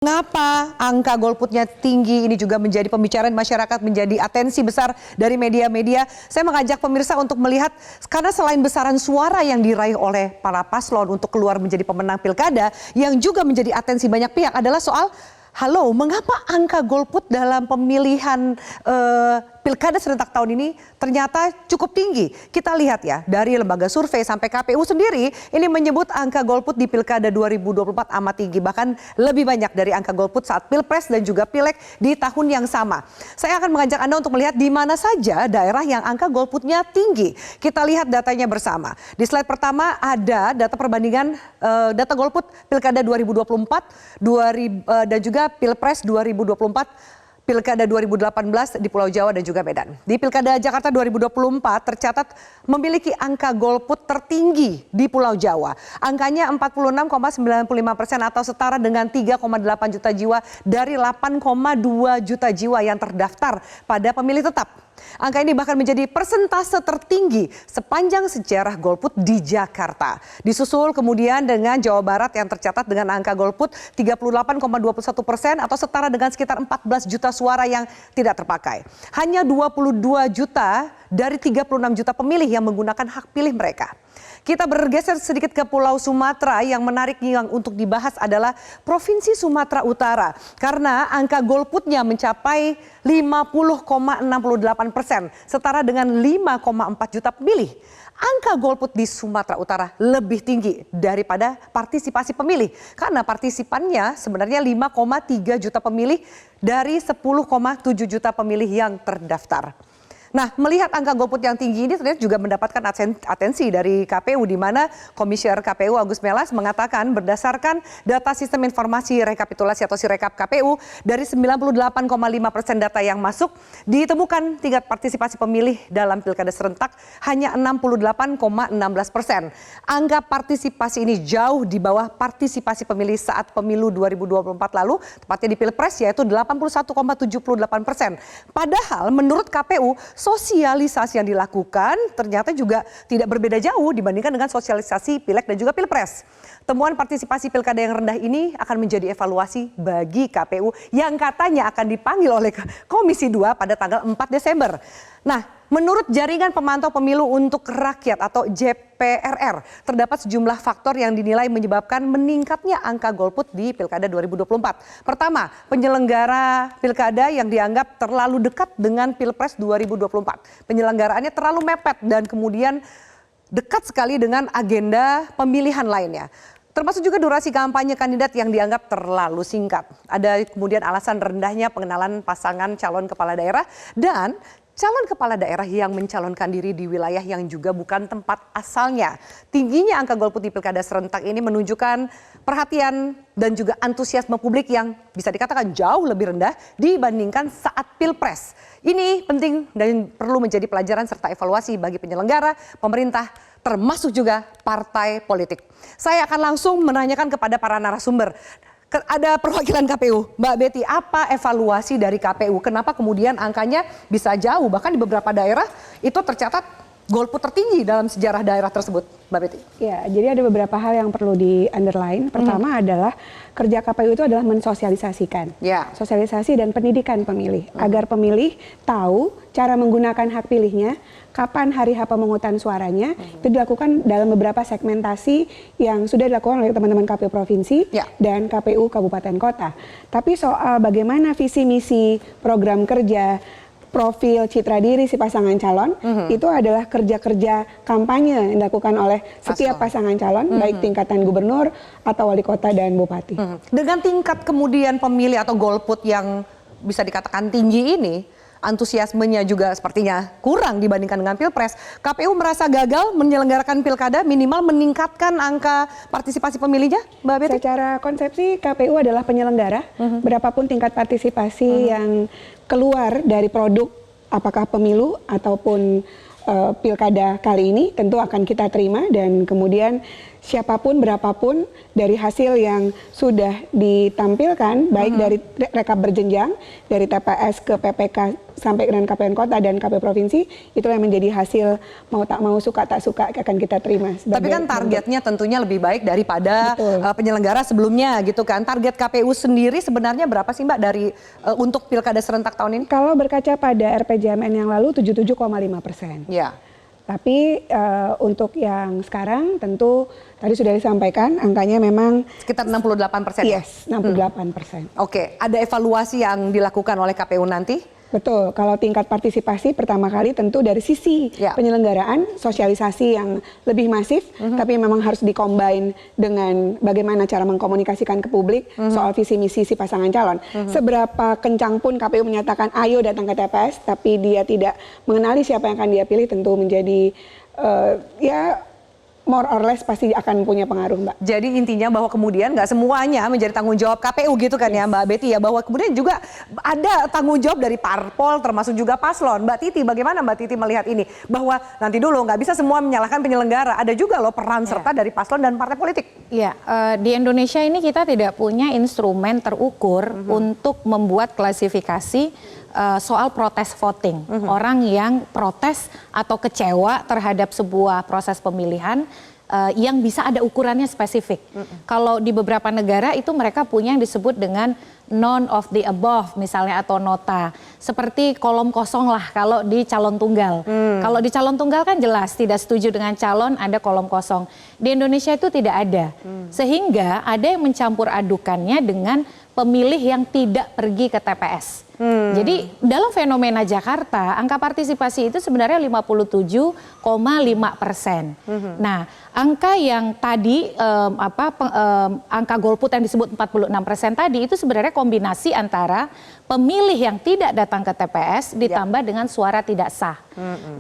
Mengapa angka golputnya tinggi? Ini juga menjadi pembicaraan masyarakat, menjadi atensi besar dari media-media. Saya mengajak pemirsa untuk melihat, karena selain besaran suara yang diraih oleh para paslon untuk keluar menjadi pemenang pilkada, yang juga menjadi atensi banyak pihak adalah soal, halo, mengapa angka golput dalam pemilihan pilkada serentak tahun ini ternyata cukup tinggi? Kita lihat ya, dari lembaga survei sampai KPU sendiri, ini menyebut angka golput di pilkada 2024 amat tinggi. Bahkan lebih banyak dari angka golput saat pilpres dan juga pileg di tahun yang sama. Saya akan mengajak Anda untuk melihat di mana saja daerah yang angka golputnya tinggi. Kita lihat datanya bersama. Di slide pertama ada data perbandingan data golput pilkada 2024 dan juga pilpres 2024. Pilkada 2018 di Pulau Jawa dan juga Medan. Di Pilkada Jakarta 2024 tercatat memiliki angka golput tertinggi di Pulau Jawa. Angkanya 46,95% atau setara dengan 3,8 juta jiwa dari 8,2 juta jiwa yang terdaftar pada pemilih tetap. Angka ini bahkan menjadi persentase tertinggi sepanjang sejarah golput di Jakarta. Disusul kemudian dengan Jawa Barat yang tercatat dengan angka golput 38,21% atau setara dengan sekitar 14 juta suara yang tidak terpakai. Hanya 22 juta dari 36 juta pemilih yang menggunakan hak pilih mereka. Kita bergeser sedikit ke Pulau Sumatera. Yang menarik yang untuk dibahas adalah Provinsi Sumatera Utara. Karena angka golputnya mencapai 50,68%, setara dengan 5,4 juta pemilih. Angka golput di Sumatera Utara lebih tinggi daripada partisipasi pemilih. Karena partisipannya sebenarnya 5,3 juta pemilih dari 10,7 juta pemilih yang terdaftar. Nah, melihat angka golput yang tinggi ini ternyata juga mendapatkan atensi dari KPU, di mana Komisioner KPU Agus Melas mengatakan berdasarkan data sistem informasi rekapitulasi atau Sirekap KPU, dari 98,5% data yang masuk ditemukan tingkat partisipasi pemilih dalam pilkada serentak hanya 68,16%. Angka partisipasi ini jauh di bawah partisipasi pemilih saat pemilu 2024 lalu, tepatnya di Pilpres, yaitu 81,78%. Padahal menurut KPU, sosialisasi yang dilakukan ternyata juga tidak berbeda jauh dibandingkan dengan sosialisasi pileg dan juga pilpres. Temuan partisipasi pilkada yang rendah ini akan menjadi evaluasi bagi KPU yang katanya akan dipanggil oleh Komisi 2 pada tanggal 4 Desember. Nah, menurut Jaringan Pemantau Pemilu untuk Rakyat atau JPRR, terdapat sejumlah faktor yang dinilai menyebabkan meningkatnya angka golput di Pilkada 2024. Pertama, penyelenggara pilkada yang dianggap terlalu dekat dengan Pilpres 2024. Penyelenggaraannya terlalu mepet dan kemudian dekat sekali dengan agenda pemilihan lainnya. Termasuk juga durasi kampanye kandidat yang dianggap terlalu singkat. Ada kemudian alasan rendahnya pengenalan pasangan calon kepala daerah dan calon kepala daerah yang mencalonkan diri di wilayah yang juga bukan tempat asalnya. Tingginya angka golput di pilkada serentak ini menunjukkan perhatian dan juga antusiasme publik yang bisa dikatakan jauh lebih rendah dibandingkan saat pilpres. Ini penting dan perlu menjadi pelajaran serta evaluasi bagi penyelenggara, pemerintah, termasuk juga partai politik. Saya akan langsung menanyakan kepada para narasumber. Ada perwakilan KPU, Mbak Betty, apa evaluasi dari KPU? Kenapa kemudian angkanya bisa jauh, bahkan di beberapa daerah itu tercatat golput tertinggi dalam sejarah daerah tersebut, Mbak Betty? Ya, jadi ada beberapa hal yang perlu di-underline. Pertama adalah kerja KPU itu adalah mensosialisasikan. Sosialisasi dan pendidikan pemilih. Agar pemilih tahu cara menggunakan hak pilihnya, kapan hari H pemungutan suaranya, itu dilakukan dalam beberapa segmentasi yang sudah dilakukan oleh teman-teman KPU Provinsi dan KPU Kabupaten Kota. Tapi soal bagaimana visi misi program kerja, profil citra diri si pasangan calon, itu adalah kerja-kerja kampanye yang dilakukan oleh setiap pasangan calon, baik tingkatan gubernur atau wali kota dan bupati. Dengan tingkat kemudian pemilih atau golput yang bisa dikatakan tinggi ini, antusiasmenya juga sepertinya kurang dibandingkan dengan pilpres. KPU merasa gagal menyelenggarakan pilkada, minimal meningkatkan angka partisipasi pemilihnya, Mbak Betty? Secara konsepsi KPU adalah penyelenggara, berapapun tingkat partisipasi yang keluar dari produk apakah pemilu ataupun pilkada kali ini tentu akan kita terima, dan kemudian siapapun berapapun dari hasil yang sudah ditampilkan, baik dari rekap berjenjang dari TPS ke PPK sampai dengan KPN Kota dan KPU Provinsi, itu yang menjadi hasil mau tak mau, suka tak suka akan kita terima. Tapi kan targetnya tentunya lebih baik daripada penyelenggara sebelumnya gitu kan. Target KPU sendiri sebenarnya berapa sih Mbak dari untuk pilkada serentak tahun ini? Kalau berkaca pada RPJMN yang lalu 77,5%. Ya. Tapi untuk yang sekarang tentu tadi sudah disampaikan angkanya memang sekitar 68%. Yes, 68%. Oke, ada evaluasi yang dilakukan oleh KPU nanti? Betul, kalau tingkat partisipasi pertama kali tentu dari sisi penyelenggaraan, sosialisasi yang lebih masif, tapi memang harus dikombin dengan bagaimana cara mengkomunikasikan ke publik soal visi misi si pasangan calon. Seberapa kencang pun KPU menyatakan ayo datang ke TPS, tapi dia tidak mengenali siapa yang akan dia pilih, tentu menjadi ya more or less pasti akan punya pengaruh, Mbak. Jadi intinya bahwa kemudian nggak semuanya menjadi tanggung jawab KPU gitu kan ya Mbak Betty ya, bahwa kemudian juga ada tanggung jawab dari parpol termasuk juga paslon. Mbak Titi, bagaimana Mbak Titi melihat ini? Bahwa nanti dulu nggak bisa semua menyalahkan penyelenggara, ada juga loh peran serta dari paslon dan partai politik. Iya, di Indonesia ini kita tidak punya instrumen terukur untuk membuat klasifikasi soal protes voting. Orang yang protes atau kecewa terhadap sebuah proses pemilihan yang bisa ada ukurannya spesifik. Kalau di beberapa negara itu mereka punya yang disebut dengan none of the above misalnya atau nota. Seperti kolom kosong lah kalau di calon tunggal. Kalau di calon tunggal kan jelas tidak setuju dengan calon, ada kolom kosong. Di Indonesia itu tidak ada. Sehingga ada yang mencampur adukannya dengan pemilih yang tidak pergi ke TPS. Jadi dalam fenomena Jakarta, angka partisipasi itu sebenarnya 57,5%. Nah, angka yang tadi angka golput yang disebut 46% tadi itu sebenarnya kombinasi antara pemilih yang tidak datang ke TPS ditambah dengan suara tidak sah.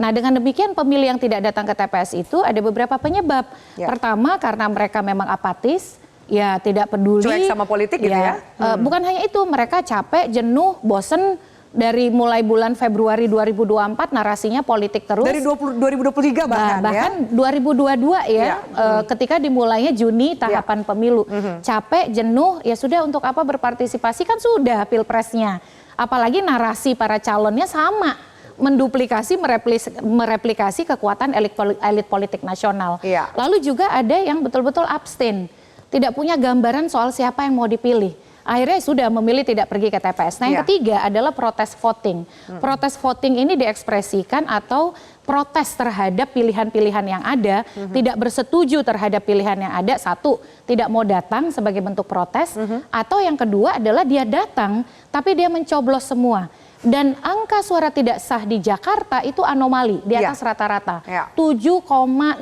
Nah, dengan demikian pemilih yang tidak datang ke TPS itu ada beberapa penyebab. Pertama, karena mereka memang apatis. Ya tidak peduli. Cuek sama politik gitu ya? Bukan hanya itu, mereka capek, jenuh, bosen dari mulai bulan Februari 2024 narasinya politik terus. Dari 2023 bahkan bahkan 2022 ya, ketika dimulainya Juni tahapan pemilu. Capek, jenuh, ya sudah untuk apa berpartisipasi kan sudah pilpresnya. Apalagi narasi para calonnya sama. Menduplikasi, mereplikasi kekuatan elit politik nasional. Lalu juga ada yang betul-betul abstain. Tidak punya gambaran soal siapa yang mau dipilih. Akhirnya sudah memilih tidak pergi ke TPS. Nah yang ketiga adalah protes voting. Protes voting ini diekspresikan atau protes terhadap pilihan-pilihan yang ada, tidak bersetuju terhadap pilihan yang ada, satu, tidak mau datang sebagai bentuk protes, atau yang kedua adalah dia datang tapi dia mencoblos semua. Dan angka suara tidak sah di Jakarta itu anomali di atas rata-rata 7,68%.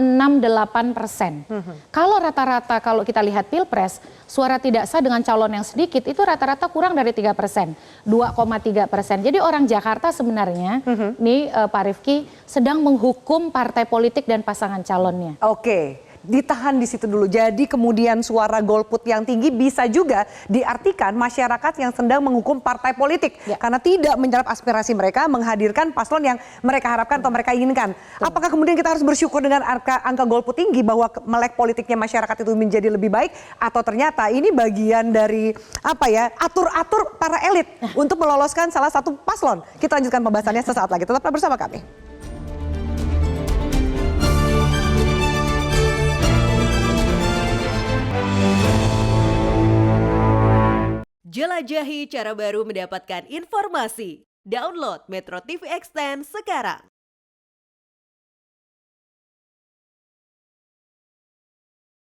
Kalau rata-rata kalau kita lihat pilpres suara tidak sah dengan calon yang sedikit itu rata-rata kurang dari 3%, 2,3%. Jadi orang Jakarta sebenarnya nih Pak Rifki sedang menghukum partai politik dan pasangan calonnya. Oke. Ditahan di situ dulu. Jadi kemudian suara golput yang tinggi bisa juga diartikan masyarakat yang sedang menghukum partai politik karena tidak menyerap aspirasi mereka, menghadirkan paslon yang mereka harapkan atau mereka inginkan. Apakah kemudian kita harus bersyukur dengan angka golput tinggi bahwa melek politiknya masyarakat itu menjadi lebih baik, atau ternyata ini bagian dari atur-atur para elit untuk meloloskan salah satu paslon? Kita lanjutkan pembahasannya sesaat lagi. Tetaplah bersama kami. Jelajahi cara baru mendapatkan informasi. Download Metro TV Extend sekarang.